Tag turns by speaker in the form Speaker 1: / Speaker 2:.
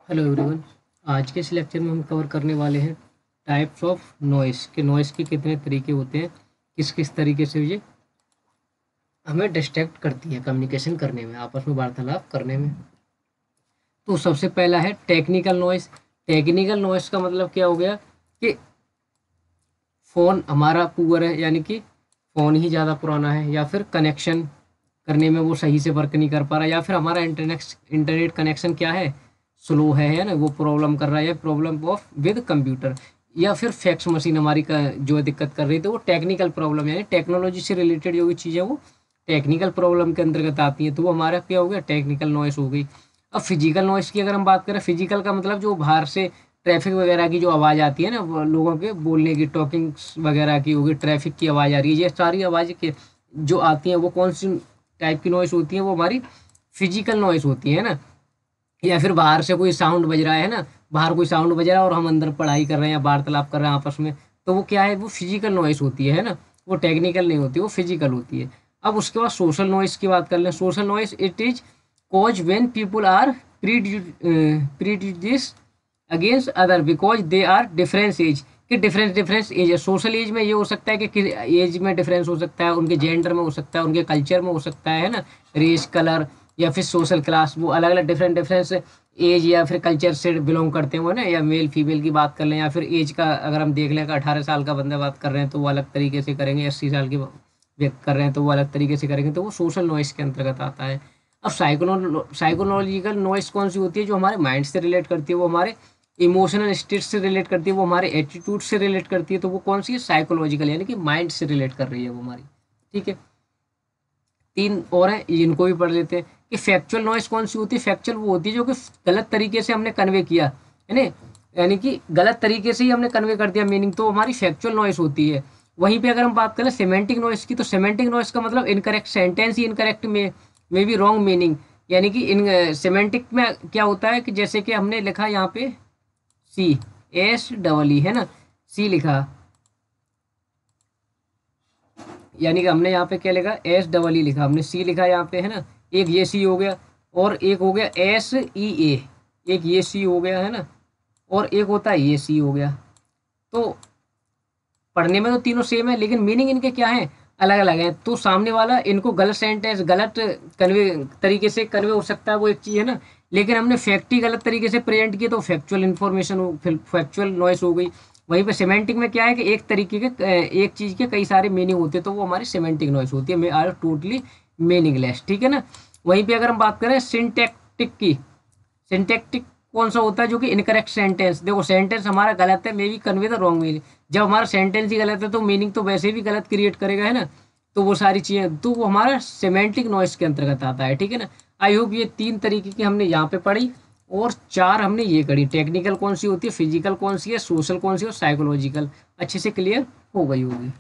Speaker 1: Hello everyone. आज के इस लेक्चर में हम कवर करने वाले हैं टाइप्स ऑफ नॉइस के नॉइस के कितने तरीके होते हैं, किस किस तरीके से ये हमें डिस्ट्रैक्ट करती है कम्युनिकेशन करने में, आपस में वार्तालाप करने में। तो सबसे पहला है टेक्निकल नॉइस। टेक्निकल नॉइस का मतलब क्या हो गया कि फ़ोन हमारा पुअर है, यानी कि फ़ोन ही ज़्यादा पुराना है, या फिर कनेक्शन करने में वो सही से वर्क नहीं कर पा रहा, या फिर हमारा इंटरनेट कनेक्शन क्या है, स्लो है ना, वो प्रॉब्लम कर रहा है, या प्रॉब्लम ऑफ विद कंप्यूटर, या फिर फैक्स मशीन हमारी का जो दिक्कत कर रही है, तो वो टेक्निकल प्रॉब्लम यानी टेक्नोलॉजी से रिलेटेड जो भी चीज़ है वो टेक्निकल प्रॉब्लम के अंतर्गत आती है, तो वो हमारा क्या हो गया, टेक्निकल नॉइस हो गई। अब फिजिकल नॉइस की अगर हम बात करें, फिजिकल का मतलब जो बाहर से ट्रैफिक वगैरह की जो आवाज़ आती है ना, लोगों के बोलने की, टॉकिंग्स वगैरह की होगी, ट्रैफिक की आवाज़ आ रही है, ये सारी आवाज़ के जो आती हैं वो कौन सी टाइप की नॉइस होती है, वो हमारी फिजिकल नॉइस होती है ना। या फिर बाहर से कोई साउंड बज रहा है ना, बाहर कोई साउंड बज रहा है और हम अंदर पढ़ाई कर रहे हैं या वार्तालाप कर रहे हैं आपस में, तो वो क्या है, वो फिजिकल नॉइस होती है ना, वो टेक्निकल नहीं होती, वो फिजिकल होती है। अब उसके बाद सोशल नॉइस की बात कर लें। Social noise it is cause when people are prejudice against other because they are difference age, कि डिफरेंस डिफरेंस एज है। सोशल एज में ये हो सकता है कि एज में डिफरेंस हो सकता है, उनके जेंडर में हो सकता है, उनके कल्चर में हो सकता है ना, रेस, कलर, या फिर सोशल क्लास, वो अलग अलग डिफरेंट डिफरेंस एज या फिर कल्चर से बिलोंग करते हैं वो ना, या मेल फीमेल की बात कर लें, या फिर एज का अगर हम देख लें कि 18 साल का बंदा बात कर रहे हैं तो वो अलग तरीके से करेंगे, 80 साल की व्यक्त कर रहे हैं तो वो अलग तरीके से करेंगे, तो वो सोशल नॉइस के अंतर्गत आता है। अब साइकोलॉजिकल नॉइस कौन सी होती है, जो हमारे माइंड से रिलेट करती है, वो हमारे इमोशनल स्टेट से रिलेट करती है, वो हमारे एटीट्यूड से रिलेट करती है, तो वो कौन सी है, साइकोलॉजिकल, यानी कि माइंड से रिलेट कर रही है वो हमारी। ठीक है, तीन और हैं, इनको भी पढ़ लेते हैं कि फैक्चुअल नॉइस कौन सी होती है। फैक्चुअल वो होती है जो कि गलत तरीके से हमने कन्वे किया है ना, यानी कि गलत तरीके से ही हमने कन्वे कर दिया मीनिंग, तो हमारी फैक्चुअल नॉइस होती है। वहीं पे अगर हम बात करें सेमेंटिक नॉइस की, तो सेमेंटिक नॉइस का मतलब इनकरेक्ट सेंटेंस ही इनकरेक्ट में भी रॉन्ग मीनिंग, यानी कि इन सेमेंटिक में क्या होता है कि जैसे कि हमने लिखा यहाँ पे सी, एस डबल ई है ना, सी लिखा, यानी कि हमने यहाँ पे क्या लिखा, एस डबल ई लिखा, हमने सी लिखा यहाँ पे है ना, एक ये सी हो गया, और एक हो गया एस ई ए, एक ये सी हो गया है ना, और एक होता है ये सी हो गया। तो पढ़ने में तो तीनों सेम है, लेकिन मीनिंग इनके क्या है, अलग अलग है। तो सामने वाला इनको गलत सेंटेंस, गलत कन्वे तरीके से कन्वे हो सकता है, वो एक चीज़ है ना, लेकिन हमने फैक्ट ही गलत तरीके से प्रेजेंट किया तो फैक्चुअल इन्फॉर्मेशन हो, फैक्चुअल नॉइस हो गई। वहीं पे सेमेंटिक में क्या है कि एक तरीके के एक चीज़ के कई सारे मीनिंग होते हैं, तो वो हमारी सेमेंटिक नॉइस होती है, आर टोटली मीनिंगलेस। ठीक है ना। वहीं पे अगर हम बात करें सिंटैक्टिक की, सिंटैक्टिक कौन सा होता है, जो कि इनकरेक्ट सेंटेंस। देखो सेंटेंस हमारा गलत है, may be convey the wrong meaning, जब हमारा सेंटेंस ही गलत है तो मीनिंग तो वैसे भी गलत क्रिएट करेगा है ना, तो वो सारी चीज़ें, तो वो हमारा सेमेंटिक नॉइस के अंतर्गत आता है। ठीक है ना। आई होप ये तीन तरीके की हमने यहाँ पे पढ़ी, और चार हमने ये करी, टेक्निकल कौन सी होती है, फिजिकल कौन सी है, सोशल कौन सी है, और साइकोलॉजिकल, अच्छे से क्लियर हो गई होगी।